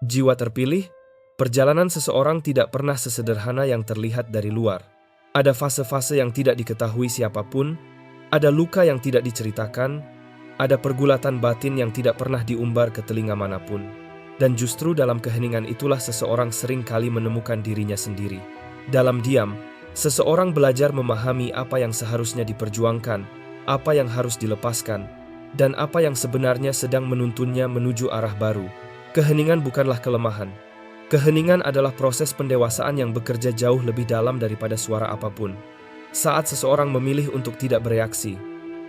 Jiwa terpilih, perjalanan seseorang tidak pernah sesederhana yang terlihat dari luar. Ada fase-fase yang tidak diketahui siapapun, ada luka yang tidak diceritakan, ada pergulatan batin yang tidak pernah diumbar ke telinga manapun. Dan justru dalam keheningan itulah seseorang sering kali menemukan dirinya sendiri. Dalam diam, seseorang belajar memahami apa yang seharusnya diperjuangkan, apa yang harus dilepaskan, dan apa yang sebenarnya sedang menuntunnya menuju arah baru. Keheningan bukanlah kelemahan. Keheningan adalah proses pendewasaan yang bekerja jauh lebih dalam daripada suara apapun. Saat seseorang memilih untuk tidak bereaksi,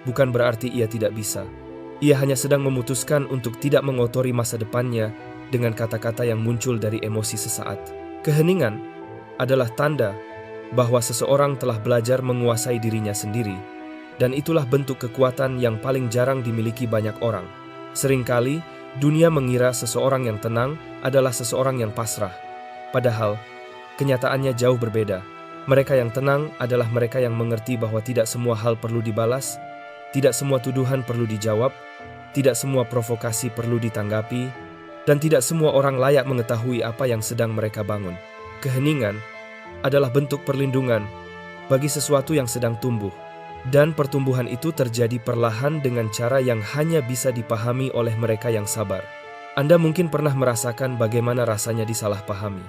bukan berarti ia tidak bisa. Ia hanya sedang memutuskan untuk tidak mengotori masa depannya dengan kata-kata yang muncul dari emosi sesaat. Keheningan adalah tanda bahwa seseorang telah belajar menguasai dirinya sendiri, dan itulah bentuk kekuatan yang paling jarang dimiliki banyak orang. Seringkali, dunia mengira seseorang yang tenang adalah seseorang yang pasrah. Padahal, kenyataannya jauh berbeda. Mereka yang tenang adalah mereka yang mengerti bahwa tidak semua hal perlu dibalas, tidak semua tuduhan perlu dijawab, tidak semua provokasi perlu ditanggapi, dan tidak semua orang layak mengetahui apa yang sedang mereka bangun. Keheningan adalah bentuk perlindungan bagi sesuatu yang sedang tumbuh. Dan pertumbuhan itu terjadi perlahan dengan cara yang hanya bisa dipahami oleh mereka yang sabar. Anda mungkin pernah merasakan bagaimana rasanya disalahpahami.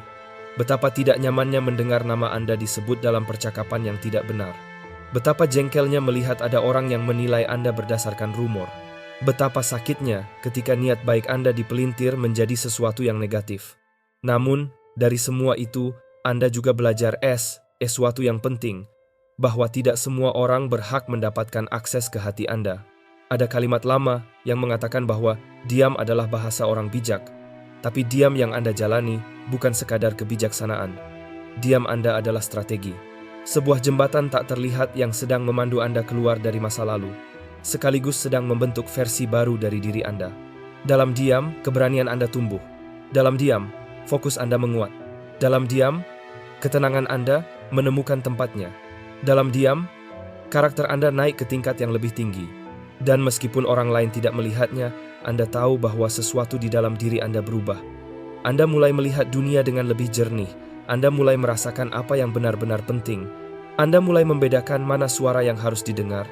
Betapa tidak nyamannya mendengar nama Anda disebut dalam percakapan yang tidak benar. Betapa jengkelnya melihat ada orang yang menilai Anda berdasarkan rumor. Betapa sakitnya ketika niat baik Anda dipelintir menjadi sesuatu yang negatif. Namun, dari semua itu, Anda juga belajar sesuatu yang penting, bahwa tidak semua orang berhak mendapatkan akses ke hati Anda. Ada kalimat lama yang mengatakan bahwa diam adalah bahasa orang bijak, tapi diam yang Anda jalani bukan sekadar kebijaksanaan. Diam Anda adalah strategi. Sebuah jembatan tak terlihat yang sedang memandu Anda keluar dari masa lalu, sekaligus sedang membentuk versi baru dari diri Anda. Dalam diam, keberanian Anda tumbuh. Dalam diam, fokus Anda menguat. Dalam diam, ketenangan Anda menemukan tempatnya. Dalam diam, karakter Anda naik ke tingkat yang lebih tinggi. Dan meskipun orang lain tidak melihatnya, Anda tahu bahwa sesuatu di dalam diri Anda berubah. Anda mulai melihat dunia dengan lebih jernih. Anda mulai merasakan apa yang benar-benar penting. Anda mulai membedakan mana suara yang harus didengar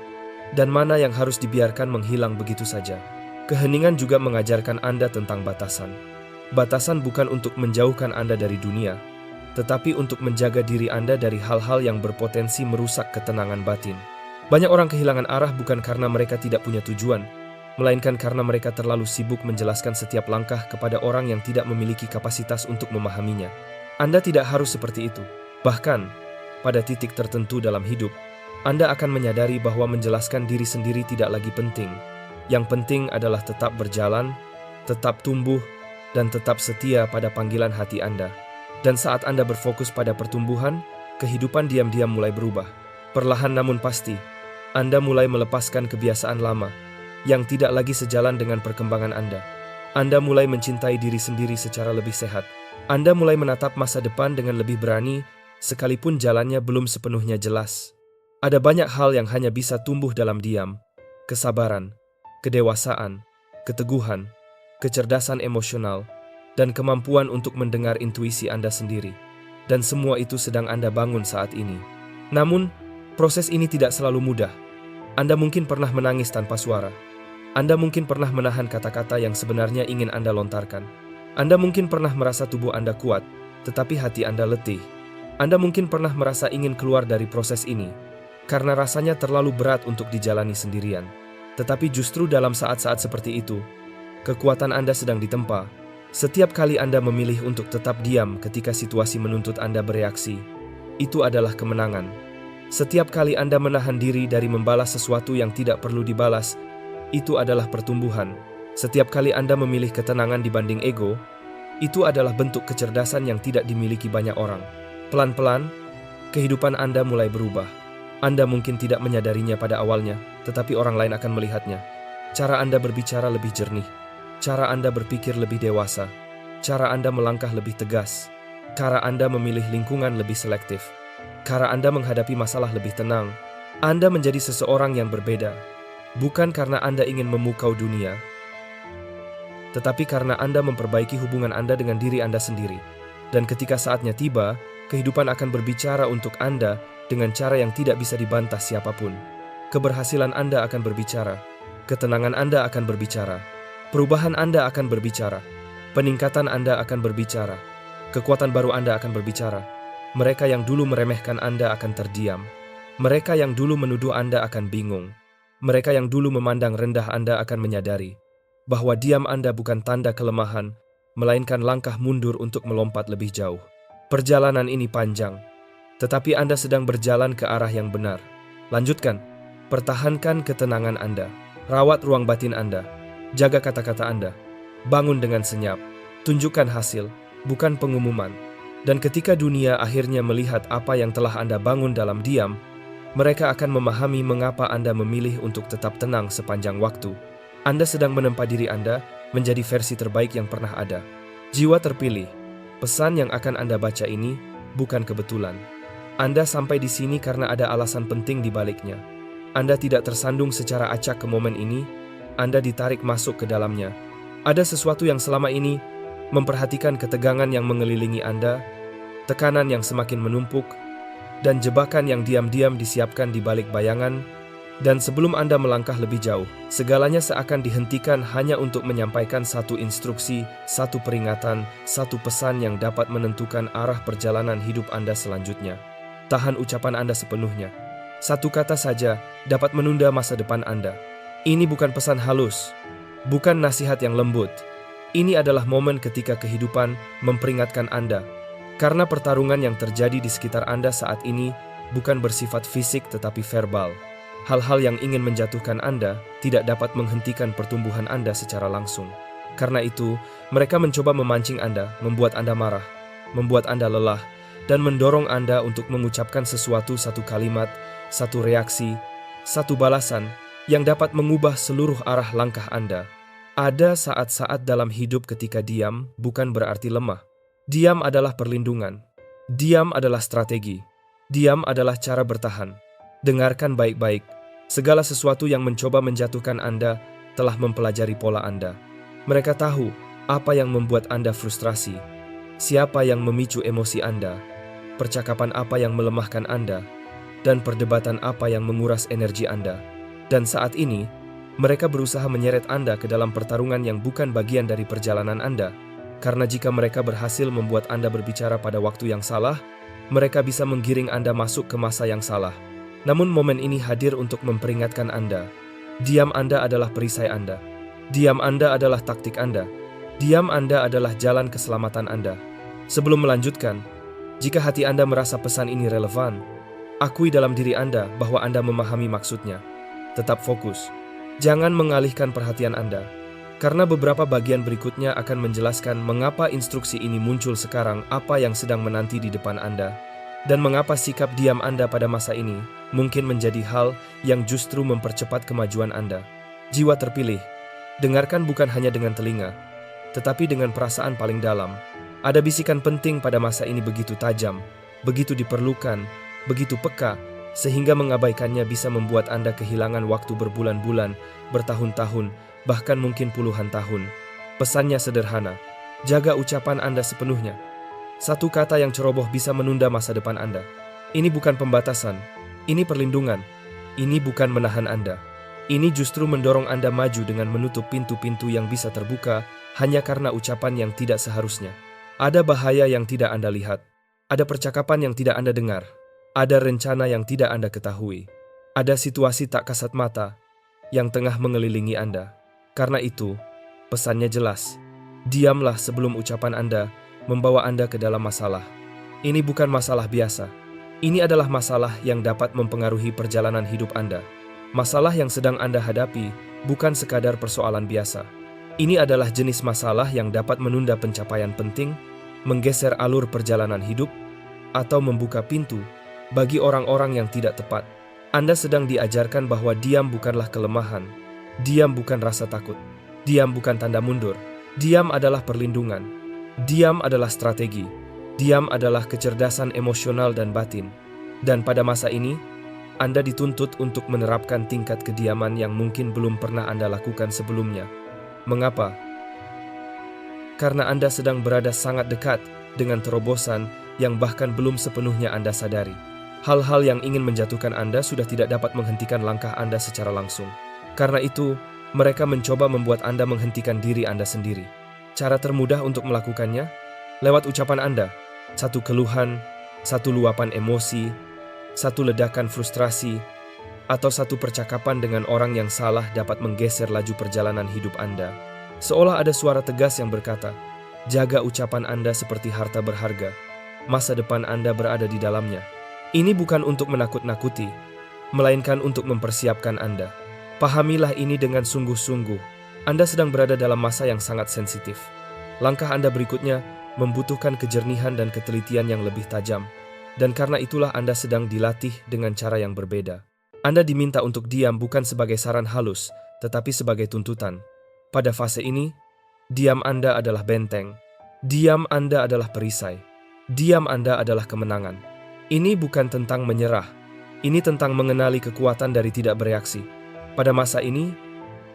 dan mana yang harus dibiarkan menghilang begitu saja. Keheningan juga mengajarkan Anda tentang batasan. Batasan bukan untuk menjauhkan Anda dari dunia, tetapi untuk menjaga diri Anda dari hal-hal yang berpotensi merusak ketenangan batin. Banyak orang kehilangan arah bukan karena mereka tidak punya tujuan, melainkan karena mereka terlalu sibuk menjelaskan setiap langkah kepada orang yang tidak memiliki kapasitas untuk memahaminya. Anda tidak harus seperti itu. Bahkan, pada titik tertentu dalam hidup, Anda akan menyadari bahwa menjelaskan diri sendiri tidak lagi penting. Yang penting adalah tetap berjalan, tetap tumbuh, dan tetap setia pada panggilan hati Anda. Dan saat Anda berfokus pada pertumbuhan, kehidupan diam-diam mulai berubah. Perlahan namun pasti, Anda mulai melepaskan kebiasaan lama yang tidak lagi sejalan dengan perkembangan Anda. Anda mulai mencintai diri sendiri secara lebih sehat. Anda mulai menatap masa depan dengan lebih berani, sekalipun jalannya belum sepenuhnya jelas. Ada banyak hal yang hanya bisa tumbuh dalam diam. Kesabaran, kedewasaan, keteguhan, kecerdasan emosional, dan kemampuan untuk mendengar intuisi Anda sendiri. Dan semua itu sedang Anda bangun saat ini. Namun, proses ini tidak selalu mudah. Anda mungkin pernah menangis tanpa suara. Anda mungkin pernah menahan kata-kata yang sebenarnya ingin Anda lontarkan. Anda mungkin pernah merasa tubuh Anda kuat, tetapi hati Anda letih. Anda mungkin pernah merasa ingin keluar dari proses ini, karena rasanya terlalu berat untuk dijalani sendirian. Tetapi justru dalam saat-saat seperti itu, kekuatan Anda sedang ditempa. Setiap kali Anda memilih untuk tetap diam ketika situasi menuntut Anda bereaksi, itu adalah kemenangan. Setiap kali Anda menahan diri dari membalas sesuatu yang tidak perlu dibalas, itu adalah pertumbuhan. Setiap kali Anda memilih ketenangan dibanding ego, itu adalah bentuk kecerdasan yang tidak dimiliki banyak orang. Pelan-pelan, kehidupan Anda mulai berubah. Anda mungkin tidak menyadarinya pada awalnya, tetapi orang lain akan melihatnya. Cara Anda berbicara lebih jernih. Cara Anda berpikir lebih dewasa, cara Anda melangkah lebih tegas, cara Anda memilih lingkungan lebih selektif, cara Anda menghadapi masalah lebih tenang. Anda menjadi seseorang yang berbeda, bukan karena Anda ingin memukau dunia, tetapi karena Anda memperbaiki hubungan Anda dengan diri Anda sendiri. Dan ketika saatnya tiba, kehidupan akan berbicara untuk Anda dengan cara yang tidak bisa dibantah siapapun. Keberhasilan Anda akan berbicara, ketenangan Anda akan berbicara, perubahan Anda akan berbicara, peningkatan Anda akan berbicara, kekuatan baru Anda akan berbicara. Mereka yang dulu meremehkan Anda akan terdiam. Mereka yang dulu menuduh Anda akan bingung. Mereka yang dulu memandang rendah Anda akan menyadari bahwa diam Anda bukan tanda kelemahan, melainkan langkah mundur untuk melompat lebih jauh. Perjalanan ini panjang, tetapi Anda sedang berjalan ke arah yang benar. Lanjutkan, pertahankan ketenangan Anda, rawat ruang batin Anda, jaga kata-kata Anda, bangun dengan senyap, tunjukkan hasil, bukan pengumuman. Dan ketika dunia akhirnya melihat apa yang telah Anda bangun dalam diam, mereka akan memahami mengapa Anda memilih untuk tetap tenang sepanjang waktu. Anda sedang menempa diri Anda menjadi versi terbaik yang pernah ada. Jiwa terpilih, pesan yang akan Anda baca ini bukan kebetulan. Anda sampai di sini karena ada alasan penting di baliknya. Anda tidak tersandung secara acak ke momen ini, Anda ditarik masuk ke dalamnya. Ada sesuatu yang selama ini memperhatikan ketegangan yang mengelilingi Anda, tekanan yang semakin menumpuk, dan jebakan yang diam-diam disiapkan di balik bayangan. Dan sebelum Anda melangkah lebih jauh, segalanya seakan dihentikan hanya untuk menyampaikan satu instruksi, satu peringatan, satu pesan yang dapat menentukan arah perjalanan hidup Anda selanjutnya. Tahan ucapan Anda sepenuhnya. Satu kata saja dapat menunda masa depan Anda. Ini bukan pesan halus, bukan nasihat yang lembut. Ini adalah momen ketika kehidupan memperingatkan Anda. Karena pertarungan yang terjadi di sekitar Anda saat ini bukan bersifat fisik tetapi verbal. Hal-hal yang ingin menjatuhkan Anda tidak dapat menghentikan pertumbuhan Anda secara langsung. Karena itu, mereka mencoba memancing Anda, membuat Anda marah, membuat Anda lelah, dan mendorong Anda untuk mengucapkan sesuatu, satu kalimat, satu reaksi, satu balasan yang dapat mengubah seluruh arah langkah Anda. Ada saat-saat dalam hidup ketika diam bukan berarti lemah. Diam adalah perlindungan. Diam adalah strategi. Diam adalah cara bertahan. Dengarkan baik-baik. Segala sesuatu yang mencoba menjatuhkan Anda telah mempelajari pola Anda. Mereka tahu apa yang membuat Anda frustrasi, siapa yang memicu emosi Anda, percakapan apa yang melemahkan Anda, dan perdebatan apa yang menguras energi Anda. Dan saat ini, mereka berusaha menyeret Anda ke dalam pertarungan yang bukan bagian dari perjalanan Anda. Karena jika mereka berhasil membuat Anda berbicara pada waktu yang salah, mereka bisa menggiring Anda masuk ke masa yang salah. Namun momen ini hadir untuk memperingatkan Anda. Diam Anda adalah perisai Anda. Diam Anda adalah taktik Anda. Diam Anda adalah jalan keselamatan Anda. Sebelum melanjutkan, jika hati Anda merasa pesan ini relevan, akui dalam diri Anda bahwa Anda memahami maksudnya. Tetap fokus. Jangan mengalihkan perhatian Anda, karena beberapa bagian berikutnya akan menjelaskan mengapa instruksi ini muncul sekarang, apa yang sedang menanti di depan Anda, dan mengapa sikap diam Anda pada masa ini mungkin menjadi hal yang justru mempercepat kemajuan Anda. Jiwa terpilih, dengarkan bukan hanya dengan telinga, tetapi dengan perasaan paling dalam. Ada bisikan penting pada masa ini begitu tajam, begitu diperlukan, begitu peka, sehingga mengabaikannya bisa membuat Anda kehilangan waktu berbulan-bulan, bertahun-tahun, bahkan mungkin puluhan tahun. Pesannya sederhana, jaga ucapan Anda sepenuhnya. Satu kata yang ceroboh bisa menunda masa depan Anda. Ini bukan pembatasan, ini perlindungan. Ini bukan menahan Anda. Ini justru mendorong Anda maju dengan menutup pintu-pintu yang bisa terbuka hanya karena ucapan yang tidak seharusnya. Ada bahaya yang tidak Anda lihat. Ada percakapan yang tidak Anda dengar. Ada rencana yang tidak Anda ketahui. Ada situasi tak kasat mata yang tengah mengelilingi Anda. Karena itu, pesannya jelas. Diamlah sebelum ucapan Anda membawa Anda ke dalam masalah. Ini bukan masalah biasa. Ini adalah masalah yang dapat mempengaruhi perjalanan hidup Anda. Masalah yang sedang Anda hadapi bukan sekadar persoalan biasa. Ini adalah jenis masalah yang dapat menunda pencapaian penting, menggeser alur perjalanan hidup, atau membuka pintu bagi orang-orang yang tidak tepat. Anda sedang diajarkan bahwa diam bukanlah kelemahan. Diam bukan rasa takut. Diam bukan tanda mundur. Diam adalah perlindungan. Diam adalah strategi. Diam adalah kecerdasan emosional dan batin. Dan pada masa ini, Anda dituntut untuk menerapkan tingkat kediaman yang mungkin belum pernah Anda lakukan sebelumnya. Mengapa? karena Anda sedang berada sangat dekat dengan terobosan yang bahkan belum sepenuhnya Anda sadari. Hal-hal yang ingin menjatuhkan Anda sudah tidak dapat menghentikan langkah Anda secara langsung. Karena itu, mereka mencoba membuat Anda menghentikan diri Anda sendiri. Cara termudah untuk melakukannya? Lewat ucapan Anda. Satu keluhan, satu luapan emosi, satu ledakan frustrasi, atau satu percakapan dengan orang yang salah dapat menggeser laju perjalanan hidup Anda. Seolah ada suara tegas yang berkata, jaga ucapan Anda seperti harta berharga. Masa depan Anda berada di dalamnya. Ini bukan untuk menakut-nakuti, melainkan untuk mempersiapkan Anda. Pahamilah ini dengan sungguh-sungguh. Anda sedang berada dalam masa yang sangat sensitif. Langkah Anda berikutnya membutuhkan kejernihan dan ketelitian yang lebih tajam. Dan karena itulah Anda sedang dilatih dengan cara yang berbeda. Anda diminta untuk diam bukan sebagai saran halus, tetapi sebagai tuntutan. Pada fase ini, diam Anda adalah benteng. Diam Anda adalah perisai. Diam Anda adalah kemenangan. Ini bukan tentang menyerah. Ini tentang mengenali kekuatan dari tidak bereaksi. Pada masa ini,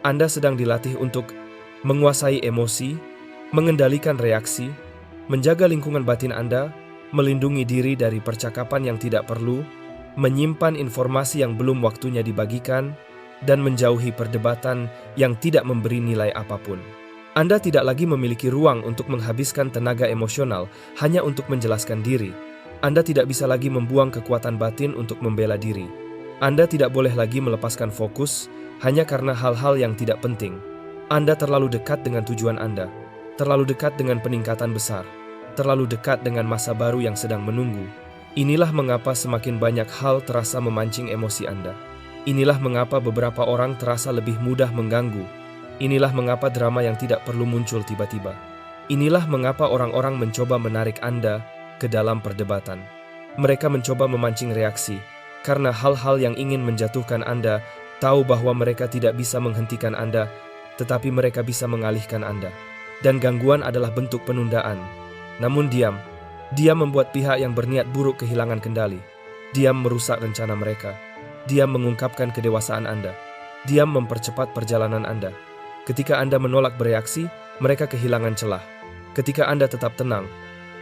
Anda sedang dilatih untuk menguasai emosi, mengendalikan reaksi, menjaga lingkungan batin Anda, melindungi diri dari percakapan yang tidak perlu, menyimpan informasi yang belum waktunya dibagikan, dan menjauhi perdebatan yang tidak memberi nilai apapun. Anda tidak lagi memiliki ruang untuk menghabiskan tenaga emosional hanya untuk menjelaskan diri. Anda tidak bisa lagi membuang kekuatan batin untuk membela diri. Anda tidak boleh lagi melepaskan fokus hanya karena hal-hal yang tidak penting. Anda terlalu dekat dengan tujuan Anda, terlalu dekat dengan peningkatan besar, terlalu dekat dengan masa baru yang sedang menunggu. Inilah mengapa semakin banyak hal terasa memancing emosi Anda. Inilah mengapa beberapa orang terasa lebih mudah mengganggu. Inilah mengapa drama yang tidak perlu muncul tiba-tiba. Inilah mengapa orang-orang mencoba menarik Anda ke dalam perdebatan. Mereka mencoba memancing reaksi, karena hal-hal yang ingin menjatuhkan Anda tahu bahwa mereka tidak bisa menghentikan Anda, tetapi mereka bisa mengalihkan Anda. Dan gangguan adalah bentuk penundaan. Namun diam membuat pihak yang berniat buruk kehilangan kendali. Diam merusak rencana mereka. Diam mengungkapkan kedewasaan Anda. Diam mempercepat perjalanan Anda. Ketika Anda menolak bereaksi, mereka kehilangan celah. Ketika Anda tetap tenang,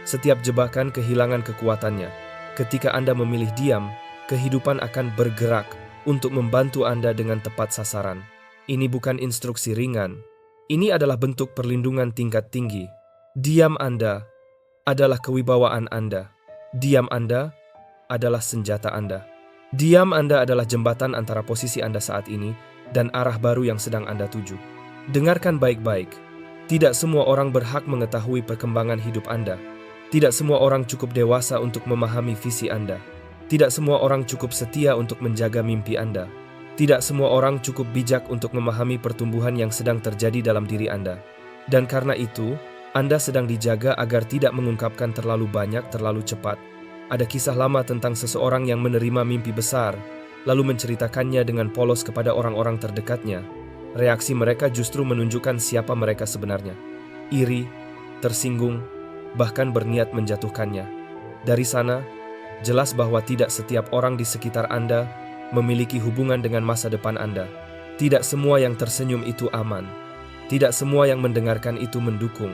setiap jebakan kehilangan kekuatannya. Ketika Anda memilih diam, kehidupan akan bergerak untuk membantu Anda dengan tepat sasaran. Ini bukan instruksi ringan. Ini adalah bentuk perlindungan tingkat tinggi. Diam Anda adalah kewibawaan Anda. Diam Anda adalah senjata Anda. Diam Anda adalah jembatan antara posisi Anda saat ini dan arah baru yang sedang Anda tuju. Dengarkan baik-baik. Tidak semua orang berhak mengetahui perkembangan hidup Anda. Tidak semua orang cukup dewasa untuk memahami visi Anda. Tidak semua orang cukup setia untuk menjaga mimpi Anda. Tidak semua orang cukup bijak untuk memahami pertumbuhan yang sedang terjadi dalam diri Anda. Dan karena itu, Anda sedang dijaga agar tidak mengungkapkan terlalu banyak terlalu cepat. Ada kisah lama tentang seseorang yang menerima mimpi besar, lalu menceritakannya dengan polos kepada orang-orang terdekatnya. Reaksi mereka justru menunjukkan siapa mereka sebenarnya. Iri, tersinggung, bahkan berniat menjatuhkannya. Dari sana, jelas bahwa tidak setiap orang di sekitar Anda memiliki hubungan dengan masa depan Anda. Tidak semua yang tersenyum itu aman. Tidak semua yang mendengarkan itu mendukung.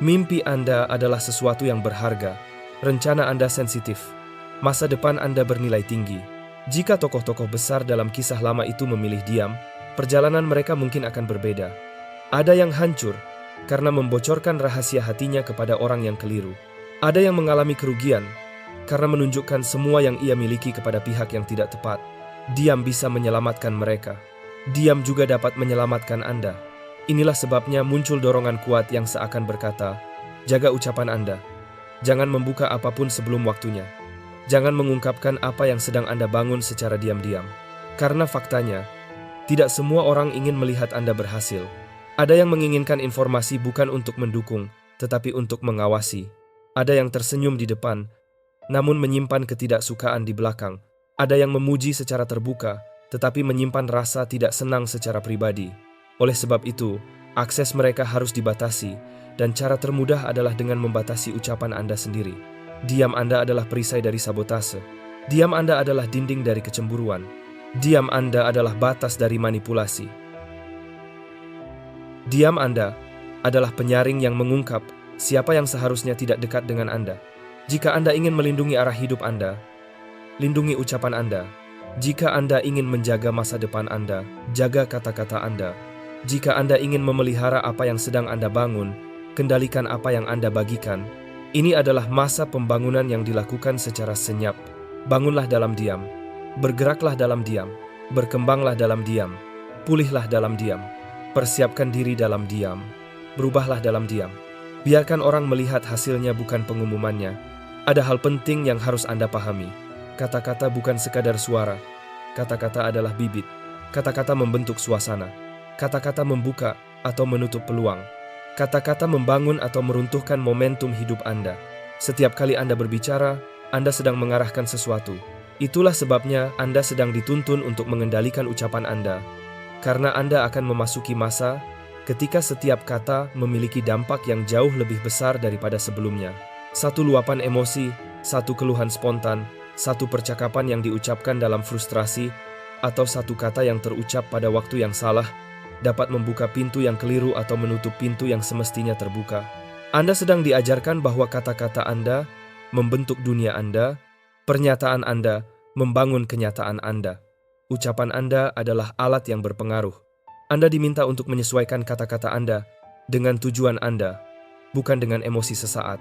Mimpi Anda adalah sesuatu yang berharga. Rencana Anda sensitif. Masa depan Anda bernilai tinggi. Jika tokoh-tokoh besar dalam kisah lama itu memilih diam, perjalanan mereka mungkin akan berbeda. Ada yang hancur karena membocorkan rahasia hatinya kepada orang yang keliru. Ada yang mengalami kerugian karena menunjukkan semua yang ia miliki kepada pihak yang tidak tepat. Diam bisa menyelamatkan mereka. Diam juga dapat menyelamatkan Anda. Inilah sebabnya muncul dorongan kuat yang seakan berkata, jaga ucapan Anda. Jangan membuka apapun sebelum waktunya. Jangan mengungkapkan apa yang sedang Anda bangun secara diam-diam. Karena faktanya, tidak semua orang ingin melihat Anda berhasil. Ada yang menginginkan informasi bukan untuk mendukung, tetapi untuk mengawasi. Ada yang tersenyum di depan, namun menyimpan ketidaksukaan di belakang. Ada yang memuji secara terbuka, tetapi menyimpan rasa tidak senang secara pribadi. Oleh sebab itu, akses mereka harus dibatasi, dan cara termudah adalah dengan membatasi ucapan Anda sendiri. Diam Anda adalah perisai dari sabotase. Diam Anda adalah dinding dari kecemburuan. Diam Anda adalah batas dari manipulasi. Diam Anda adalah penyaring yang mengungkap siapa yang seharusnya tidak dekat dengan Anda. Jika Anda ingin melindungi arah hidup Anda, lindungi ucapan Anda. Jika Anda ingin menjaga masa depan Anda, jaga kata-kata Anda. Jika Anda ingin memelihara apa yang sedang Anda bangun, kendalikan apa yang Anda bagikan. Ini adalah masa pembangunan yang dilakukan secara senyap. Bangunlah dalam diam, bergeraklah dalam diam, berkembanglah dalam diam, pulihlah dalam diam, persiapkan diri dalam diam, berubahlah dalam diam. Biarkan orang melihat hasilnya, bukan pengumumannya. Ada hal penting yang harus Anda pahami. Kata-kata bukan sekadar suara. Kata-kata adalah bibit. Kata-kata membentuk suasana. Kata-kata membuka atau menutup peluang. Kata-kata membangun atau meruntuhkan momentum hidup Anda. Setiap kali Anda berbicara, Anda sedang mengarahkan sesuatu. Itulah sebabnya Anda sedang dituntun untuk mengendalikan ucapan Anda. Karena Anda akan memasuki masa ketika setiap kata memiliki dampak yang jauh lebih besar daripada sebelumnya. Satu luapan emosi, satu keluhan spontan, satu percakapan yang diucapkan dalam frustrasi, atau satu kata yang terucap pada waktu yang salah, dapat membuka pintu yang keliru atau menutup pintu yang semestinya terbuka. Anda sedang diajarkan bahwa kata-kata Anda membentuk dunia Anda, pernyataan Anda membangun kenyataan Anda. Ucapan Anda adalah alat yang berpengaruh. Anda diminta untuk menyesuaikan kata-kata Anda dengan tujuan Anda, bukan dengan emosi sesaat.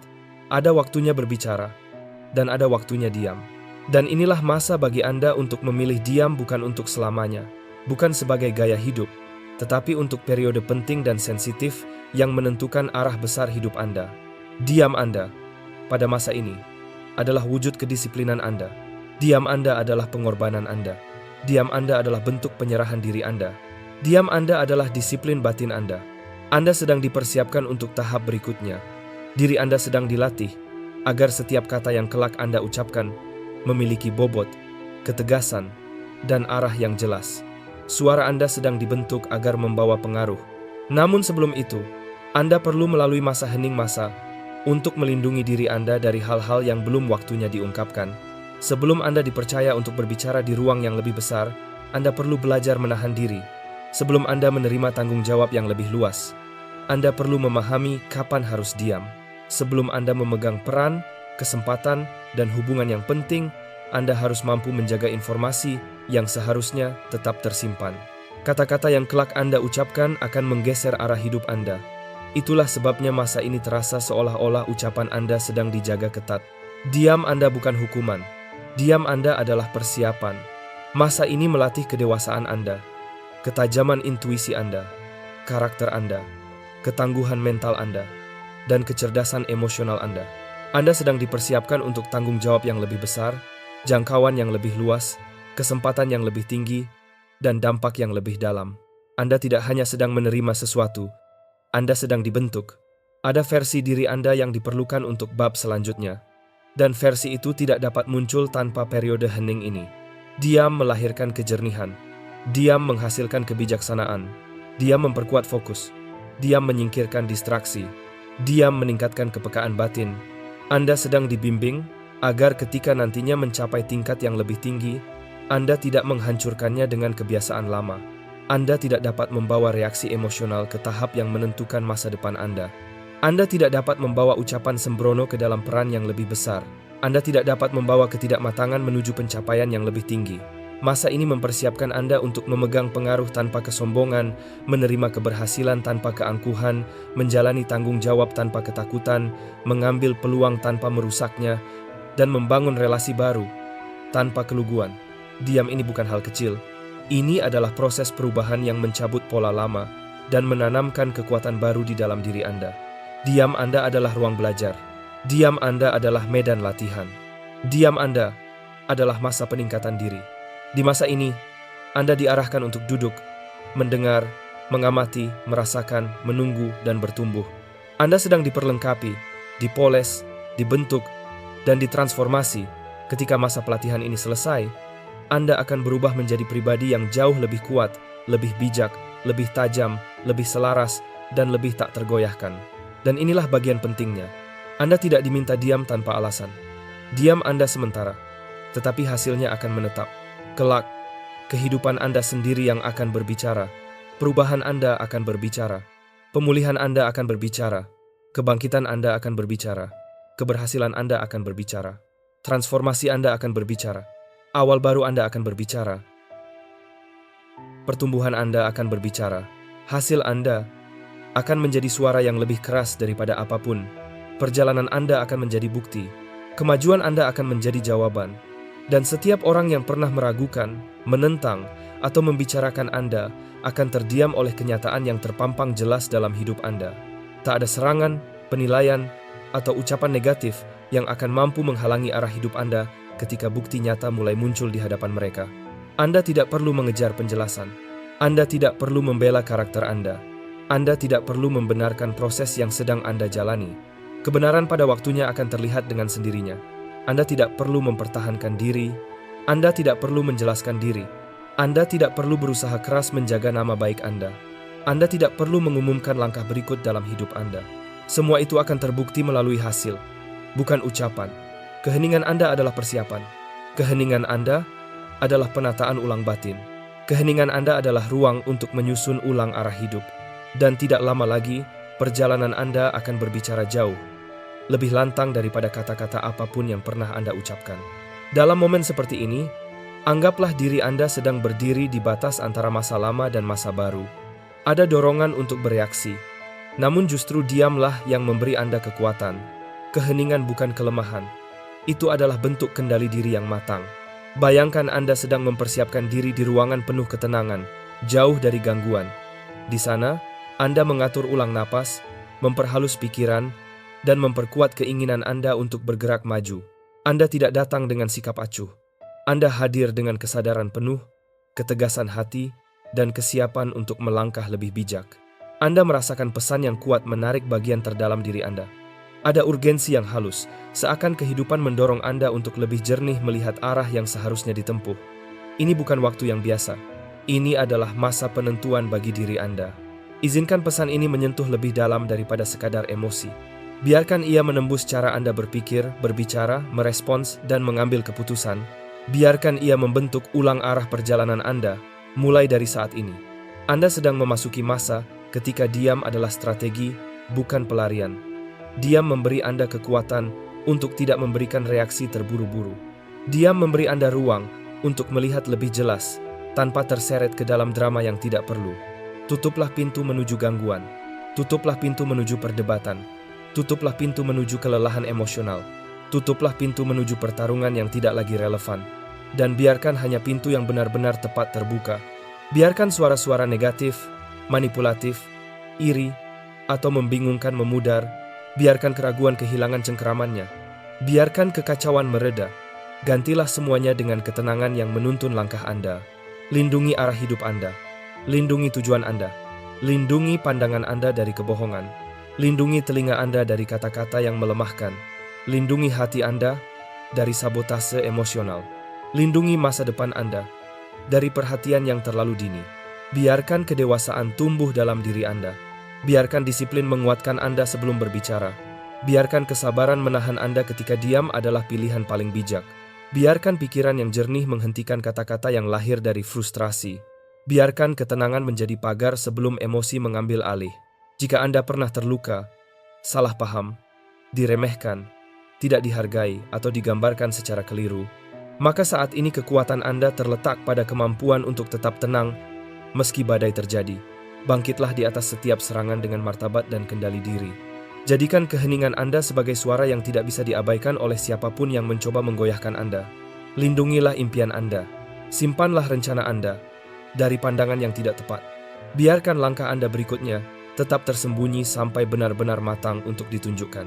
Ada waktunya berbicara, dan ada waktunya diam. Dan inilah masa bagi Anda untuk memilih diam, bukan untuk selamanya, bukan sebagai gaya hidup, tetapi untuk periode penting dan sensitif yang menentukan arah besar hidup Anda. Diam Anda pada masa ini adalah wujud kedisiplinan Anda. Diam Anda adalah pengorbanan Anda. Diam Anda adalah bentuk penyerahan diri Anda. Diam Anda adalah disiplin batin Anda. Anda sedang dipersiapkan untuk tahap berikutnya. Diri Anda sedang dilatih agar setiap kata yang kelak Anda ucapkan memiliki bobot, ketegasan, dan arah yang jelas. Suara Anda sedang dibentuk agar membawa pengaruh. Namun sebelum itu, Anda perlu melalui masa hening masa untuk melindungi diri Anda dari hal-hal yang belum waktunya diungkapkan. Sebelum Anda dipercaya untuk berbicara di ruang yang lebih besar, Anda perlu belajar menahan diri. Sebelum Anda menerima tanggung jawab yang lebih luas, Anda perlu memahami kapan harus diam. Sebelum Anda memegang peran, kesempatan, dan hubungan yang penting, Anda harus mampu menjaga informasi yang seharusnya tetap tersimpan. Kata-kata yang kelak Anda ucapkan akan menggeser arah hidup Anda. Itulah sebabnya masa ini terasa seolah-olah ucapan Anda sedang dijaga ketat. Diam Anda bukan hukuman. Diam Anda adalah persiapan. Masa ini melatih kedewasaan Anda, ketajaman intuisi Anda, karakter Anda, ketangguhan mental Anda, dan kecerdasan emosional Anda. Anda sedang dipersiapkan untuk tanggung jawab yang lebih besar, jangkauan yang lebih luas, kesempatan yang lebih tinggi, dan dampak yang lebih dalam. Anda tidak hanya sedang menerima sesuatu, Anda sedang dibentuk. Ada versi diri Anda yang diperlukan untuk bab selanjutnya. Dan versi itu tidak dapat muncul tanpa periode hening ini. Diam melahirkan kejernihan. Diam menghasilkan kebijaksanaan. Diam memperkuat fokus. Diam menyingkirkan distraksi. Diam meningkatkan kepekaan batin. Anda sedang dibimbing agar ketika nantinya mencapai tingkat yang lebih tinggi, Anda tidak menghancurkannya dengan kebiasaan lama. Anda tidak dapat membawa reaksi emosional ke tahap yang menentukan masa depan Anda. Anda tidak dapat membawa ucapan sembrono ke dalam peran yang lebih besar. Anda tidak dapat membawa ketidakmatangan menuju pencapaian yang lebih tinggi. Masa ini mempersiapkan Anda untuk memegang pengaruh tanpa kesombongan, menerima keberhasilan tanpa keangkuhan, menjalani tanggung jawab tanpa ketakutan, mengambil peluang tanpa merusaknya, dan membangun relasi baru tanpa keluguan. Diam ini bukan hal kecil. Ini adalah proses perubahan yang mencabut pola lama dan menanamkan kekuatan baru di dalam diri Anda. Diam Anda adalah ruang belajar. Diam Anda adalah medan latihan. Diam Anda adalah masa peningkatan diri. Di masa ini, Anda diarahkan untuk duduk, mendengar, mengamati, merasakan, menunggu, dan bertumbuh. Anda sedang diperlengkapi, dipoles, dibentuk, dan ditransformasi. Ketika masa pelatihan ini selesai, Anda akan berubah menjadi pribadi yang jauh lebih kuat, lebih bijak, lebih tajam, lebih selaras, dan lebih tak tergoyahkan. Dan inilah bagian pentingnya. Anda tidak diminta diam tanpa alasan. Diam Anda sementara, tetapi hasilnya akan menetap. Kelak, kehidupan Anda sendiri yang akan berbicara. Perubahan Anda akan berbicara. Pemulihan Anda akan berbicara. Kebangkitan Anda akan berbicara. Keberhasilan Anda akan berbicara. Transformasi Anda akan berbicara. Awal baru Anda akan berbicara. Pertumbuhan Anda akan berbicara. Hasil Anda akan menjadi suara yang lebih keras daripada apapun. Perjalanan Anda akan menjadi bukti. Kemajuan Anda akan menjadi jawaban. Dan setiap orang yang pernah meragukan, menentang, atau membicarakan Anda akan terdiam oleh kenyataan yang terpampang jelas dalam hidup Anda. Tak ada serangan, penilaian, atau ucapan negatif yang akan mampu menghalangi arah hidup Anda ketika bukti nyata mulai muncul di hadapan mereka. Anda tidak perlu mengejar penjelasan. Anda tidak perlu membela karakter Anda. Anda tidak perlu membenarkan proses yang sedang Anda jalani. Kebenaran pada waktunya akan terlihat dengan sendirinya. Anda tidak perlu mempertahankan diri. Anda tidak perlu menjelaskan diri. Anda tidak perlu berusaha keras menjaga nama baik Anda. Anda tidak perlu mengumumkan langkah berikut dalam hidup Anda. Semua itu akan terbukti melalui hasil, bukan ucapan. Keheningan Anda adalah persiapan. Keheningan Anda adalah penataan ulang batin. Keheningan Anda adalah ruang untuk menyusun ulang arah hidup. Dan tidak lama lagi, perjalanan Anda akan berbicara jauh, lebih lantang daripada kata-kata apapun yang pernah Anda ucapkan. Dalam momen seperti ini, anggaplah diri Anda sedang berdiri di batas antara masa lama dan masa baru. Ada dorongan untuk bereaksi, namun justru diamlah yang memberi Anda kekuatan. Keheningan bukan kelemahan. Itu adalah bentuk kendali diri yang matang. Bayangkan Anda sedang mempersiapkan diri di ruangan penuh ketenangan, jauh dari gangguan. Di sana, Anda mengatur ulang napas, memperhalus pikiran, dan memperkuat keinginan Anda untuk bergerak maju. Anda tidak datang dengan sikap acuh. Anda hadir dengan kesadaran penuh, ketegasan hati, dan kesiapan untuk melangkah lebih bijak. Anda merasakan pesan yang kuat menarik bagian terdalam diri Anda. Ada urgensi yang halus, seakan kehidupan mendorong Anda untuk lebih jernih melihat arah yang seharusnya ditempuh. Ini bukan waktu yang biasa. Ini adalah masa penentuan bagi diri Anda. Izinkan pesan ini menyentuh lebih dalam daripada sekadar emosi. Biarkan ia menembus cara Anda berpikir, berbicara, merespons, dan mengambil keputusan. Biarkan ia membentuk ulang arah perjalanan Anda, mulai dari saat ini. Anda sedang memasuki masa ketika diam adalah strategi, bukan pelarian. Diam memberi Anda kekuatan untuk tidak memberikan reaksi terburu-buru. Diam memberi Anda ruang untuk melihat lebih jelas, tanpa terseret ke dalam drama yang tidak perlu. Tutuplah pintu menuju gangguan. Tutuplah pintu menuju perdebatan. Tutuplah pintu menuju kelelahan emosional. Tutuplah pintu menuju pertarungan yang tidak lagi relevan. Dan biarkan hanya pintu yang benar-benar tepat terbuka. Biarkan suara-suara negatif, manipulatif, iri, atau membingungkan memudar. Biarkan keraguan kehilangan cengkeramannya. Biarkan kekacauan mereda. Gantilah semuanya dengan ketenangan yang menuntun langkah Anda. Lindungi arah hidup Anda. Lindungi tujuan Anda. Lindungi pandangan Anda dari kebohongan. Lindungi telinga Anda dari kata-kata yang melemahkan. Lindungi hati Anda dari sabotase emosional. Lindungi masa depan Anda dari perhatian yang terlalu dini. Biarkan kedewasaan tumbuh dalam diri Anda. Biarkan disiplin menguatkan Anda sebelum berbicara. Biarkan kesabaran menahan Anda ketika diam adalah pilihan paling bijak. Biarkan pikiran yang jernih menghentikan kata-kata yang lahir dari frustrasi. Biarkan ketenangan menjadi pagar sebelum emosi mengambil alih. Jika Anda pernah terluka, salah paham, diremehkan, tidak dihargai, atau digambarkan secara keliru, maka saat ini kekuatan Anda terletak pada kemampuan untuk tetap tenang meski badai terjadi. Bangkitlah di atas setiap serangan dengan martabat dan kendali diri. Jadikan keheningan Anda sebagai suara yang tidak bisa diabaikan oleh siapapun yang mencoba menggoyahkan Anda. Lindungilah impian Anda. Simpanlah rencana Anda dari pandangan yang tidak tepat. Biarkan langkah Anda berikutnya tetap tersembunyi sampai benar-benar matang untuk ditunjukkan.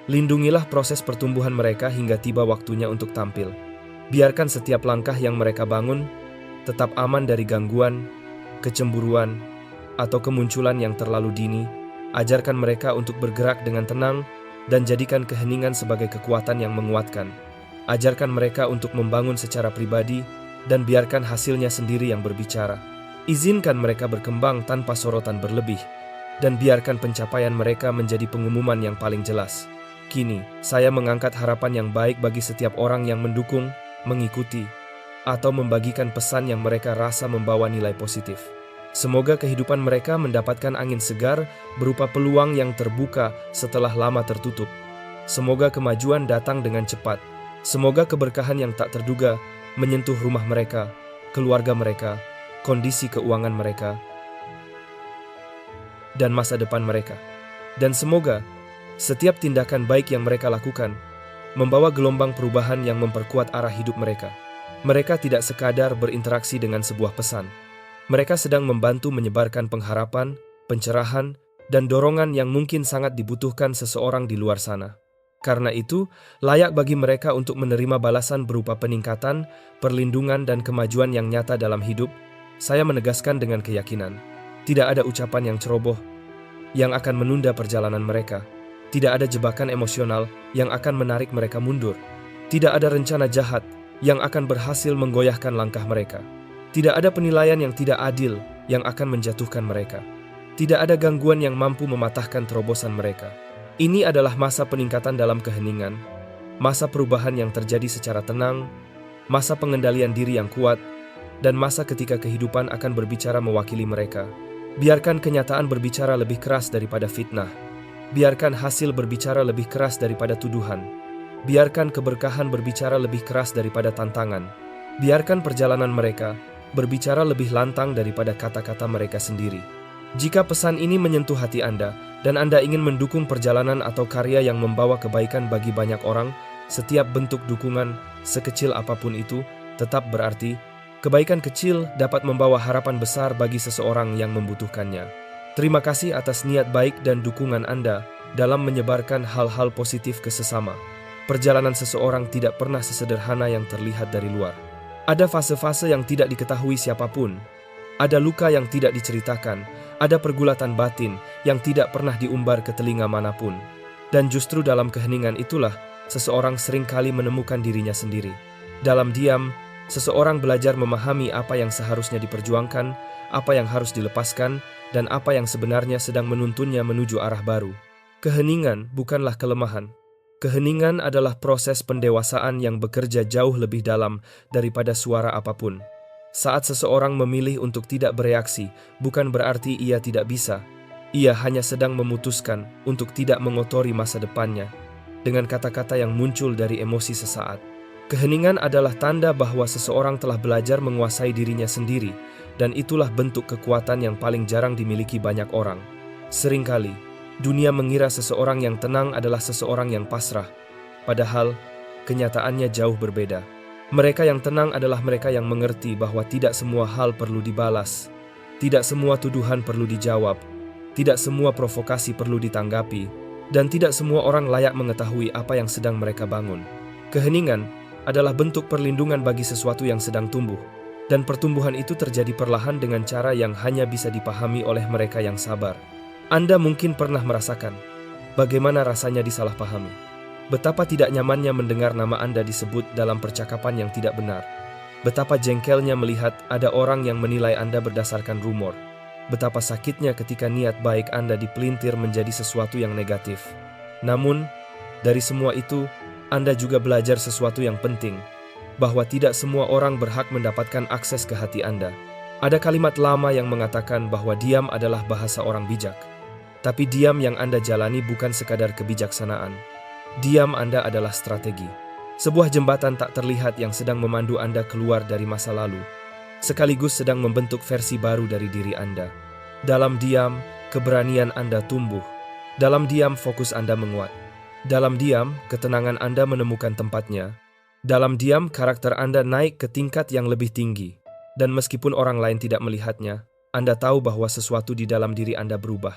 Lindungilah proses pertumbuhan mereka hingga tiba waktunya untuk tampil. Biarkan setiap langkah yang mereka bangun tetap aman dari gangguan, kecemburuan, atau kemunculan yang terlalu dini. Ajarkan mereka untuk bergerak dengan tenang dan jadikan keheningan sebagai kekuatan yang menguatkan. Ajarkan mereka untuk membangun secara pribadi dan biarkan hasilnya sendiri yang berbicara. Izinkan mereka berkembang tanpa sorotan berlebih dan biarkan pencapaian mereka menjadi pengumuman yang paling jelas. Kini, saya mengangkat harapan yang baik bagi setiap orang yang mendukung, mengikuti, atau membagikan pesan yang mereka rasa membawa nilai positif. Semoga kehidupan mereka mendapatkan angin segar berupa peluang yang terbuka setelah lama tertutup. Semoga kemajuan datang dengan cepat. Semoga keberkahan yang tak terduga menyentuh rumah mereka, keluarga mereka, kondisi keuangan mereka, dan masa depan mereka. Dan semoga setiap tindakan baik yang mereka lakukan membawa gelombang perubahan yang memperkuat arah hidup mereka. Mereka tidak sekadar berinteraksi dengan sebuah pesan. Mereka sedang membantu menyebarkan pengharapan, pencerahan, dan dorongan yang mungkin sangat dibutuhkan seseorang di luar sana. Karena itu, layak bagi mereka untuk menerima balasan berupa peningkatan, perlindungan, dan kemajuan yang nyata dalam hidup. Saya menegaskan dengan keyakinan, tidak ada ucapan yang ceroboh yang akan menunda perjalanan mereka. Tidak ada jebakan emosional yang akan menarik mereka mundur. Tidak ada rencana jahat yang akan berhasil menggoyahkan langkah mereka. Tidak ada penilaian yang tidak adil yang akan menjatuhkan mereka. Tidak ada gangguan yang mampu mematahkan terobosan mereka. Ini adalah masa peningkatan dalam keheningan, masa perubahan yang terjadi secara tenang, masa pengendalian diri yang kuat, dan masa ketika kehidupan akan berbicara mewakili mereka. Biarkan kenyataan berbicara lebih keras daripada fitnah. Biarkan hasil berbicara lebih keras daripada tuduhan. Biarkan keberkahan berbicara lebih keras daripada tantangan. Biarkan perjalanan mereka berbicara lebih lantang daripada kata-kata mereka sendiri. Jika pesan ini menyentuh hati Anda, dan Anda ingin mendukung perjalanan atau karya yang membawa kebaikan bagi banyak orang, setiap bentuk dukungan, sekecil apapun itu, tetap berarti. Kebaikan kecil dapat membawa harapan besar bagi seseorang yang membutuhkannya. Terima kasih atas niat baik dan dukungan Anda dalam menyebarkan hal-hal positif ke sesama. Perjalanan seseorang tidak pernah sesederhana yang terlihat dari luar. Ada fase-fase yang tidak diketahui siapapun. Ada luka yang tidak diceritakan. Ada pergulatan batin yang tidak pernah diumbar ke telinga manapun. Dan justru dalam keheningan itulah seseorang seringkali menemukan dirinya sendiri. Dalam diam, seseorang belajar memahami apa yang seharusnya diperjuangkan, apa yang harus dilepaskan, dan apa yang sebenarnya sedang menuntunnya menuju arah baru. Keheningan bukanlah kelemahan. Keheningan adalah proses pendewasaan yang bekerja jauh lebih dalam daripada suara apapun. Saat seseorang memilih untuk tidak bereaksi, bukan berarti ia tidak bisa. Ia hanya sedang memutuskan untuk tidak mengotori masa depannya dengan kata-kata yang muncul dari emosi sesaat. Keheningan adalah tanda bahwa seseorang telah belajar menguasai dirinya sendiri, dan itulah bentuk kekuatan yang paling jarang dimiliki banyak orang. Seringkali, dunia mengira seseorang yang tenang adalah seseorang yang pasrah, padahal kenyataannya jauh berbeda. Mereka yang tenang adalah mereka yang mengerti bahwa tidak semua hal perlu dibalas, tidak semua tuduhan perlu dijawab, tidak semua provokasi perlu ditanggapi, dan tidak semua orang layak mengetahui apa yang sedang mereka bangun. Keheningan adalah bentuk perlindungan bagi sesuatu yang sedang tumbuh, dan pertumbuhan itu terjadi perlahan dengan cara yang hanya bisa dipahami oleh mereka yang sabar. Anda mungkin pernah merasakan bagaimana rasanya disalahpahami. Betapa tidak nyamannya mendengar nama Anda disebut dalam percakapan yang tidak benar. Betapa jengkelnya melihat ada orang yang menilai Anda berdasarkan rumor. Betapa sakitnya ketika niat baik Anda dipelintir menjadi sesuatu yang negatif. Namun, dari semua itu, Anda juga belajar sesuatu yang penting, bahwa tidak semua orang berhak mendapatkan akses ke hati Anda. Ada kalimat lama yang mengatakan bahwa diam adalah bahasa orang bijak. Tapi diam yang Anda jalani bukan sekadar kebijaksanaan. Diam Anda adalah strategi. Sebuah jembatan tak terlihat yang sedang memandu Anda keluar dari masa lalu, sekaligus sedang membentuk versi baru dari diri Anda. Dalam diam, keberanian Anda tumbuh. Dalam diam, fokus Anda menguat. Dalam diam, ketenangan Anda menemukan tempatnya. Dalam diam, karakter Anda naik ke tingkat yang lebih tinggi. Dan meskipun orang lain tidak melihatnya, Anda tahu bahwa sesuatu di dalam diri Anda berubah.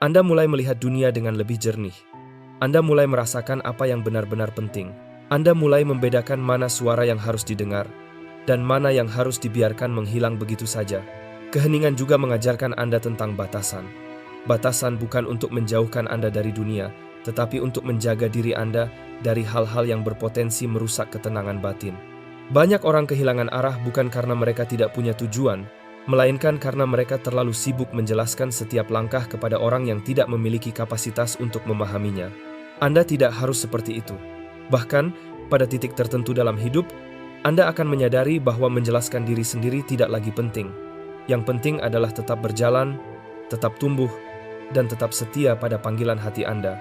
Anda mulai melihat dunia dengan lebih jernih. Anda mulai merasakan apa yang benar-benar penting. Anda mulai membedakan mana suara yang harus didengar dan mana yang harus dibiarkan menghilang begitu saja. Keheningan juga mengajarkan Anda tentang batasan. Batasan bukan untuk menjauhkan Anda dari dunia, tetapi untuk menjaga diri Anda dari hal-hal yang berpotensi merusak ketenangan batin. Banyak orang kehilangan arah bukan karena mereka tidak punya tujuan, melainkan karena mereka terlalu sibuk menjelaskan setiap langkah kepada orang yang tidak memiliki kapasitas untuk memahaminya. Anda tidak harus seperti itu. Bahkan, pada titik tertentu dalam hidup, Anda akan menyadari bahwa menjelaskan diri sendiri tidak lagi penting. Yang penting adalah tetap berjalan, tetap tumbuh, dan tetap setia pada panggilan hati Anda.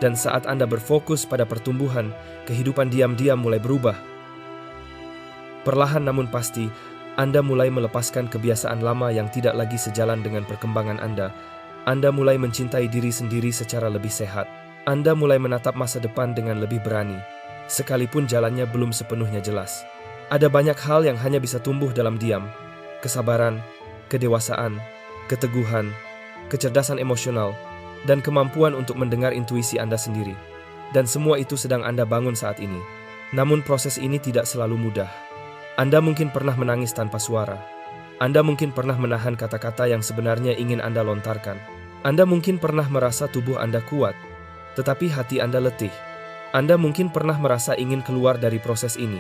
Dan saat Anda berfokus pada pertumbuhan, kehidupan diam-diam mulai berubah. Perlahan namun pasti, Anda mulai melepaskan kebiasaan lama yang tidak lagi sejalan dengan perkembangan Anda. Anda mulai mencintai diri sendiri secara lebih sehat. Anda mulai menatap masa depan dengan lebih berani, sekalipun jalannya belum sepenuhnya jelas. Ada banyak hal yang hanya bisa tumbuh dalam diam. Kesabaran, kedewasaan, keteguhan, kecerdasan emosional, dan kemampuan untuk mendengar intuisi Anda sendiri. Dan semua itu sedang Anda bangun saat ini. Namun proses ini tidak selalu mudah. Anda mungkin pernah menangis tanpa suara. Anda mungkin pernah menahan kata-kata yang sebenarnya ingin Anda lontarkan. Anda mungkin pernah merasa tubuh Anda kuat, tetapi hati Anda letih. Anda mungkin pernah merasa ingin keluar dari proses ini,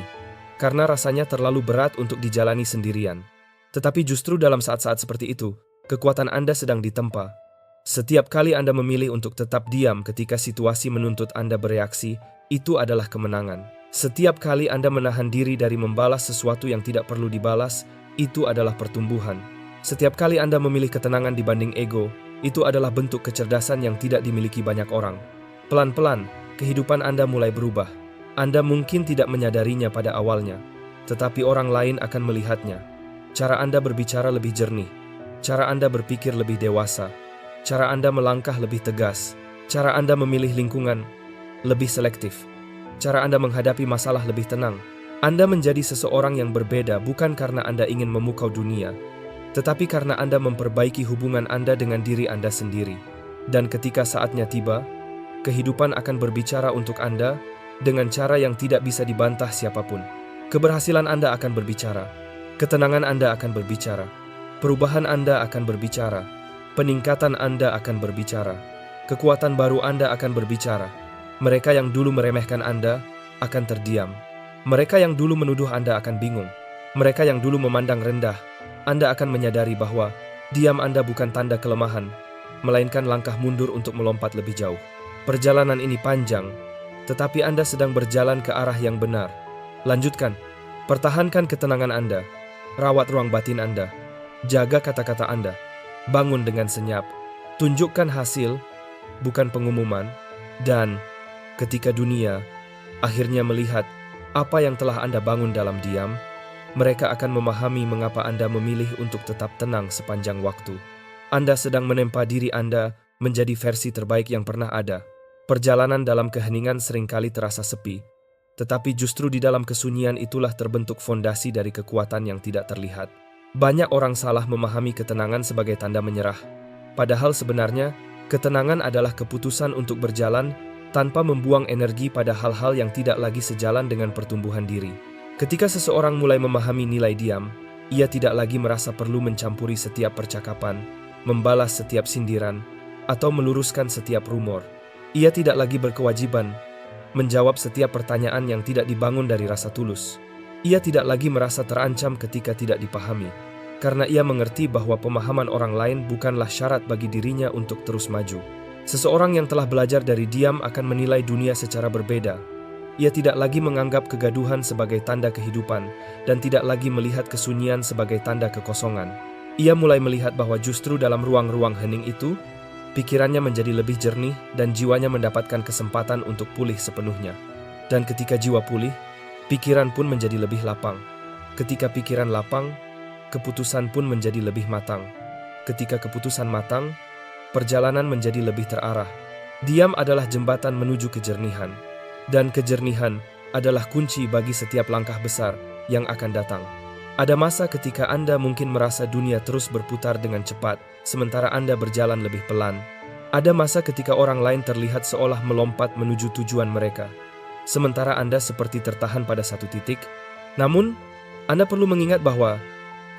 karena rasanya terlalu berat untuk dijalani sendirian. Tetapi justru dalam saat-saat seperti itu, kekuatan Anda sedang ditempa. Setiap kali Anda memilih untuk tetap diam ketika situasi menuntut Anda bereaksi, itu adalah kemenangan. Setiap kali Anda menahan diri dari membalas sesuatu yang tidak perlu dibalas, itu adalah pertumbuhan. Setiap kali Anda memilih ketenangan dibanding ego, itu adalah bentuk kecerdasan yang tidak dimiliki banyak orang. Pelan-pelan, kehidupan Anda mulai berubah. Anda mungkin tidak menyadarinya pada awalnya, tetapi orang lain akan melihatnya. Cara Anda berbicara lebih jernih, cara Anda berpikir lebih dewasa, cara Anda melangkah lebih tegas, cara Anda memilih lingkungan lebih selektif, cara Anda menghadapi masalah lebih tenang. Anda menjadi seseorang yang berbeda bukan karena Anda ingin memukau dunia, tetapi karena Anda memperbaiki hubungan Anda dengan diri Anda sendiri. Dan ketika saatnya tiba, kehidupan akan berbicara untuk Anda dengan cara yang tidak bisa dibantah siapapun. Keberhasilan Anda akan berbicara, ketenangan Anda akan berbicara, perubahan Anda akan berbicara, peningkatan Anda akan berbicara, kekuatan baru Anda akan berbicara. Mereka yang dulu meremehkan Anda akan terdiam. Mereka yang dulu menuduh Anda akan bingung. Mereka yang dulu memandang rendah, Anda akan menyadari bahwa diam Anda bukan tanda kelemahan, melainkan langkah mundur untuk melompat lebih jauh. Perjalanan ini panjang, tetapi Anda sedang berjalan ke arah yang benar. Lanjutkan, pertahankan ketenangan Anda, rawat ruang batin Anda, jaga kata-kata Anda, bangun dengan senyap, tunjukkan hasil, bukan pengumuman, dan ketika dunia akhirnya melihat apa yang telah Anda bangun dalam diam, mereka akan memahami mengapa Anda memilih untuk tetap tenang sepanjang waktu. Anda sedang menempa diri Anda menjadi versi terbaik yang pernah ada. Perjalanan dalam keheningan seringkali terasa sepi, tetapi justru di dalam kesunyian itulah terbentuk fondasi dari kekuatan yang tidak terlihat. Banyak orang salah memahami ketenangan sebagai tanda menyerah, padahal sebenarnya ketenangan adalah keputusan untuk berjalan tanpa membuang energi pada hal-hal yang tidak lagi sejalan dengan pertumbuhan diri. Ketika seseorang mulai memahami nilai diam, ia tidak lagi merasa perlu mencampuri setiap percakapan, membalas setiap sindiran, atau meluruskan setiap rumor. Ia tidak lagi berkewajiban menjawab setiap pertanyaan yang tidak dibangun dari rasa tulus. Ia tidak lagi merasa terancam ketika tidak dipahami, karena ia mengerti bahwa pemahaman orang lain bukanlah syarat bagi dirinya untuk terus maju. Seseorang yang telah belajar dari diam akan menilai dunia secara berbeda. Ia tidak lagi menganggap kegaduhan sebagai tanda kehidupan dan tidak lagi melihat kesunyian sebagai tanda kekosongan. Ia mulai melihat bahwa justru dalam ruang-ruang hening itu, pikirannya menjadi lebih jernih dan jiwanya mendapatkan kesempatan untuk pulih sepenuhnya. Dan ketika jiwa pulih, pikiran pun menjadi lebih lapang. Ketika pikiran lapang, keputusan pun menjadi lebih matang. Ketika keputusan matang, perjalanan menjadi lebih terarah. Diam adalah jembatan menuju kejernihan. Dan kejernihan adalah kunci bagi setiap langkah besar yang akan datang. Ada masa ketika Anda mungkin merasa dunia terus berputar dengan cepat, sementara Anda berjalan lebih pelan. Ada masa ketika orang lain terlihat seolah melompat menuju tujuan mereka, sementara Anda seperti tertahan pada satu titik. Namun, Anda perlu mengingat bahwa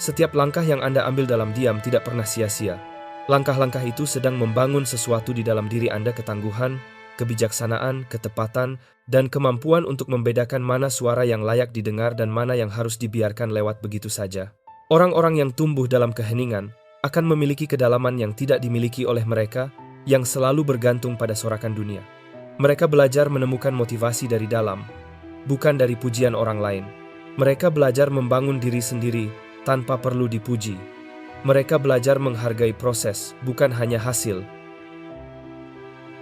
setiap langkah yang Anda ambil dalam diam tidak pernah sia-sia. Langkah-langkah itu sedang membangun sesuatu di dalam diri Anda: ketangguhan, kebijaksanaan, ketepatan, dan kemampuan untuk membedakan mana suara yang layak didengar dan mana yang harus dibiarkan lewat begitu saja. Orang-orang yang tumbuh dalam keheningan akan memiliki kedalaman yang tidak dimiliki oleh mereka yang selalu bergantung pada sorakan dunia. Mereka belajar menemukan motivasi dari dalam, bukan dari pujian orang lain. Mereka belajar membangun diri sendiri tanpa perlu dipuji. Mereka belajar menghargai proses, bukan hanya hasil.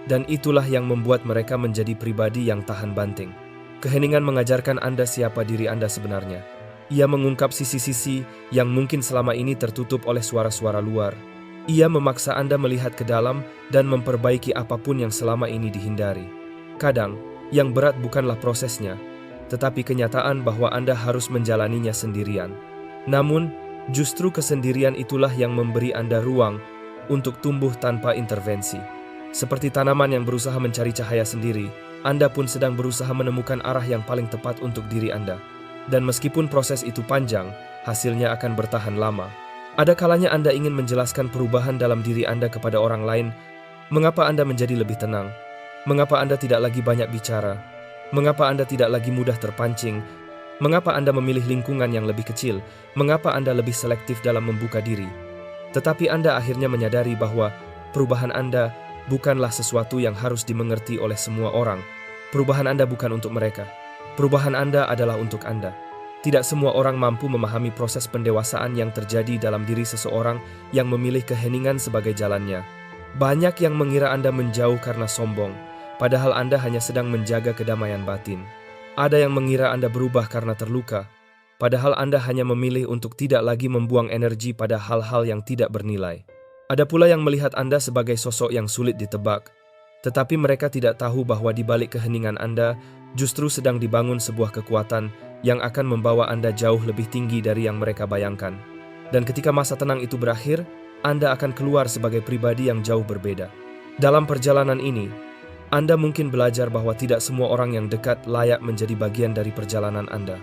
Dan itulah yang membuat mereka menjadi pribadi yang tahan banting. Keheningan mengajarkan Anda siapa diri Anda sebenarnya. Ia mengungkap sisi-sisi yang mungkin selama ini tertutup oleh suara-suara luar. Ia memaksa Anda melihat ke dalam dan memperbaiki apapun yang selama ini dihindari. Kadang, yang berat bukanlah prosesnya, tetapi kenyataan bahwa Anda harus menjalaninya sendirian. Namun, justru kesendirian itulah yang memberi Anda ruang untuk tumbuh tanpa intervensi. Seperti tanaman yang berusaha mencari cahaya sendiri, Anda pun sedang berusaha menemukan arah yang paling tepat untuk diri Anda. Dan meskipun proses itu panjang, hasilnya akan bertahan lama. Ada kalanya Anda ingin menjelaskan perubahan dalam diri Anda kepada orang lain. Mengapa Anda menjadi lebih tenang? Mengapa Anda tidak lagi banyak bicara? Mengapa Anda tidak lagi mudah terpancing? Mengapa Anda memilih lingkungan yang lebih kecil? Mengapa Anda lebih selektif dalam membuka diri? Tetapi Anda akhirnya menyadari bahwa perubahan Anda bukanlah sesuatu yang harus dimengerti oleh semua orang. Perubahan Anda bukan untuk mereka. Perubahan Anda adalah untuk Anda. Tidak semua orang mampu memahami proses pendewasaan yang terjadi dalam diri seseorang yang memilih keheningan sebagai jalannya. Banyak yang mengira Anda menjauh karena sombong, padahal Anda hanya sedang menjaga kedamaian batin. Ada yang mengira Anda berubah karena terluka, padahal Anda hanya memilih untuk tidak lagi membuang energi pada hal-hal yang tidak bernilai. Ada pula yang melihat Anda sebagai sosok yang sulit ditebak, tetapi mereka tidak tahu bahwa di balik keheningan Anda justru sedang dibangun sebuah kekuatan yang akan membawa Anda jauh lebih tinggi dari yang mereka bayangkan. Dan ketika masa tenang itu berakhir, Anda akan keluar sebagai pribadi yang jauh berbeda. Dalam perjalanan ini, Anda mungkin belajar bahwa tidak semua orang yang dekat layak menjadi bagian dari perjalanan Anda.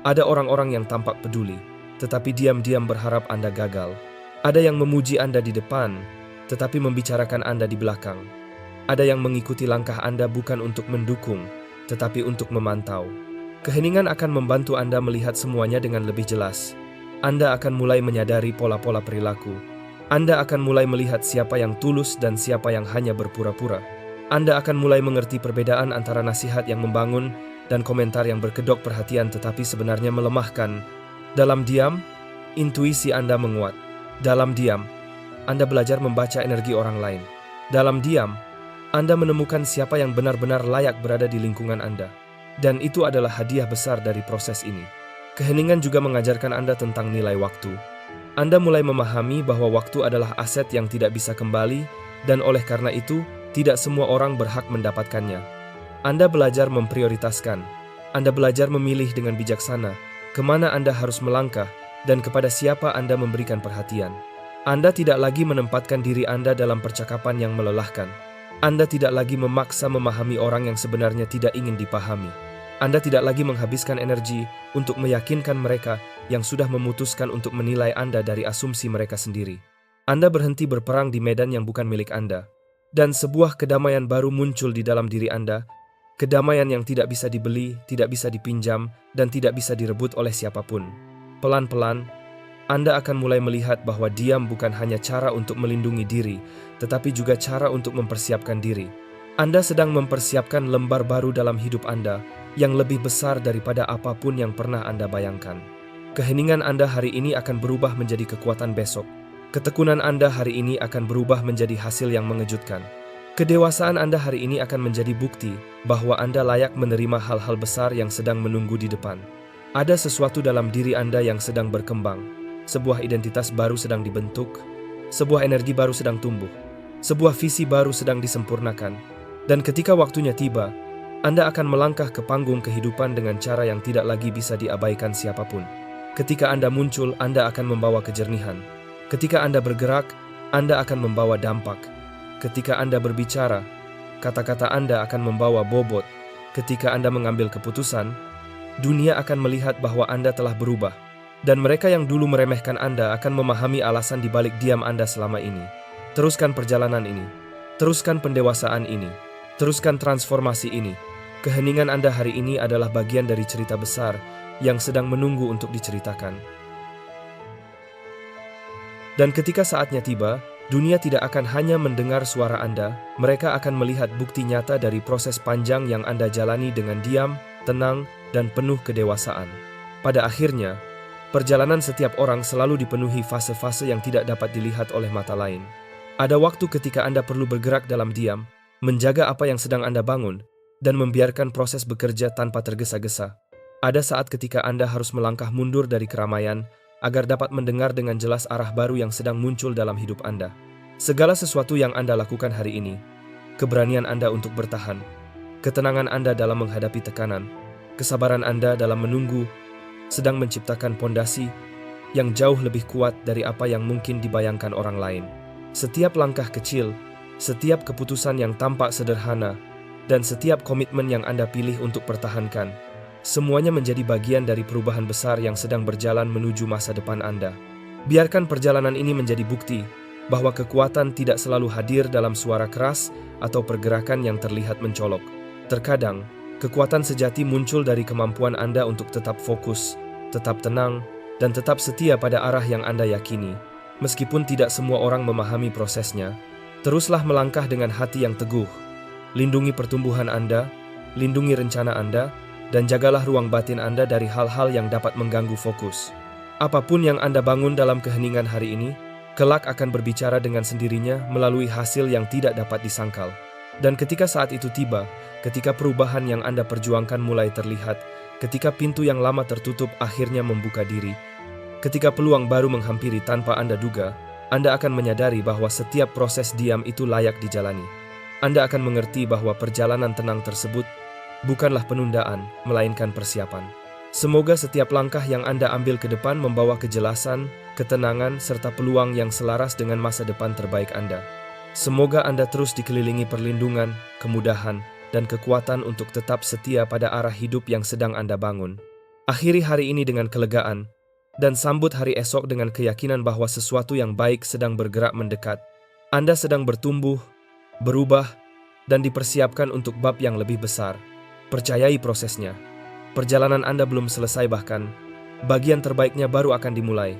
Ada orang-orang yang tampak peduli, tetapi diam-diam berharap Anda gagal. Ada yang memuji Anda di depan, tetapi membicarakan Anda di belakang. Ada yang mengikuti langkah Anda bukan untuk mendukung, tetapi untuk memantau. Keheningan akan membantu Anda melihat semuanya dengan lebih jelas. Anda akan mulai menyadari pola-pola perilaku. Anda akan mulai melihat siapa yang tulus dan siapa yang hanya berpura-pura. Anda akan mulai mengerti perbedaan antara nasihat yang membangun dan komentar yang berkedok perhatian tetapi sebenarnya melemahkan. Dalam diam, intuisi Anda menguat. Dalam diam, Anda belajar membaca energi orang lain. Dalam diam, Anda menemukan siapa yang benar-benar layak berada di lingkungan Anda. Dan itu adalah hadiah besar dari proses ini. Keheningan juga mengajarkan Anda tentang nilai waktu. Anda mulai memahami bahwa waktu adalah aset yang tidak bisa kembali, dan oleh karena itu, tidak semua orang berhak mendapatkannya. Anda belajar memprioritaskan. Anda belajar memilih dengan bijaksana kemana Anda harus melangkah dan kepada siapa Anda memberikan perhatian. Anda tidak lagi menempatkan diri Anda dalam percakapan yang melelahkan. Anda tidak lagi memaksa memahami orang yang sebenarnya tidak ingin dipahami. Anda tidak lagi menghabiskan energi untuk meyakinkan mereka yang sudah memutuskan untuk menilai Anda dari asumsi mereka sendiri. Anda berhenti berperang di medan yang bukan milik Anda. Dan sebuah kedamaian baru muncul di dalam diri Anda. Kedamaian yang tidak bisa dibeli, tidak bisa dipinjam, dan tidak bisa direbut oleh siapapun. Pelan-pelan, Anda akan mulai melihat bahwa diam bukan hanya cara untuk melindungi diri, tetapi juga cara untuk mempersiapkan diri. Anda sedang mempersiapkan lembar baru dalam hidup Anda yang lebih besar daripada apapun yang pernah Anda bayangkan. Keheningan Anda hari ini akan berubah menjadi kekuatan besok. Ketekunan Anda hari ini akan berubah menjadi hasil yang mengejutkan. Kedewasaan Anda hari ini akan menjadi bukti bahwa Anda layak menerima hal-hal besar yang sedang menunggu di depan. Ada sesuatu dalam diri Anda yang sedang berkembang. Sebuah identitas baru sedang dibentuk. Sebuah energi baru sedang tumbuh. Sebuah visi baru sedang disempurnakan. Dan ketika waktunya tiba, Anda akan melangkah ke panggung kehidupan dengan cara yang tidak lagi bisa diabaikan siapapun. Ketika Anda muncul, Anda akan membawa kejernihan. Ketika Anda bergerak, Anda akan membawa dampak. Ketika Anda berbicara, kata-kata Anda akan membawa bobot. Ketika Anda mengambil keputusan, dunia akan melihat bahwa Anda telah berubah. Dan mereka yang dulu meremehkan Anda akan memahami alasan di balik diam Anda selama ini. Teruskan perjalanan ini. Teruskan pendewasaan ini. Teruskan transformasi ini. Keheningan Anda hari ini adalah bagian dari cerita besar yang sedang menunggu untuk diceritakan. Dan ketika saatnya tiba, dunia tidak akan hanya mendengar suara Anda, mereka akan melihat bukti nyata dari proses panjang yang Anda jalani dengan diam, tenang, dan penuh kedewasaan. Pada akhirnya, Perjalanan setiap orang selalu dipenuhi fase-fase yang tidak dapat dilihat oleh mata lain. Ada waktu ketika Anda perlu bergerak dalam diam, menjaga apa yang sedang Anda bangun, dan membiarkan proses bekerja tanpa tergesa-gesa. Ada saat ketika Anda harus melangkah mundur dari keramaian agar dapat mendengar dengan jelas arah baru yang sedang muncul dalam hidup Anda. Segala sesuatu yang Anda lakukan hari ini, keberanian Anda untuk bertahan, ketenangan Anda dalam menghadapi tekanan, kesabaran Anda dalam menunggu, sedang menciptakan pondasi yang jauh lebih kuat dari apa yang mungkin dibayangkan orang lain. Setiap langkah kecil, setiap keputusan yang tampak sederhana, dan setiap komitmen yang Anda pilih untuk pertahankan, semuanya menjadi bagian dari perubahan besar yang sedang berjalan menuju masa depan Anda. Biarkan perjalanan ini menjadi bukti bahwa kekuatan tidak selalu hadir dalam suara keras atau pergerakan yang terlihat mencolok. Terkadang, kekuatan sejati muncul dari kemampuan Anda untuk tetap fokus, tetap tenang, dan tetap setia pada arah yang Anda yakini. Meskipun tidak semua orang memahami prosesnya, teruslah melangkah dengan hati yang teguh. Lindungi pertumbuhan Anda, lindungi rencana Anda, dan jagalah ruang batin Anda dari hal-hal yang dapat mengganggu fokus. Apapun yang Anda bangun dalam keheningan hari ini, kelak akan berbicara dengan sendirinya melalui hasil yang tidak dapat disangkal. Dan ketika saat itu tiba, ketika perubahan yang Anda perjuangkan mulai terlihat, ketika pintu yang lama tertutup akhirnya membuka diri, ketika peluang baru menghampiri tanpa Anda duga, Anda akan menyadari bahwa setiap proses diam itu layak dijalani. Anda akan mengerti bahwa perjalanan tenang tersebut bukanlah penundaan, melainkan persiapan. Semoga setiap langkah yang Anda ambil ke depan membawa kejelasan, ketenangan, serta peluang yang selaras dengan masa depan terbaik Anda. Semoga Anda terus dikelilingi perlindungan, kemudahan, dan kekuatan untuk tetap setia pada arah hidup yang sedang Anda bangun. Akhiri hari ini dengan kelegaan, dan sambut hari esok dengan keyakinan bahwa sesuatu yang baik sedang bergerak mendekat. Anda sedang bertumbuh, berubah, dan dipersiapkan untuk bab yang lebih besar. Percayai prosesnya. Perjalanan Anda belum selesai, bahkan bagian terbaiknya baru akan dimulai.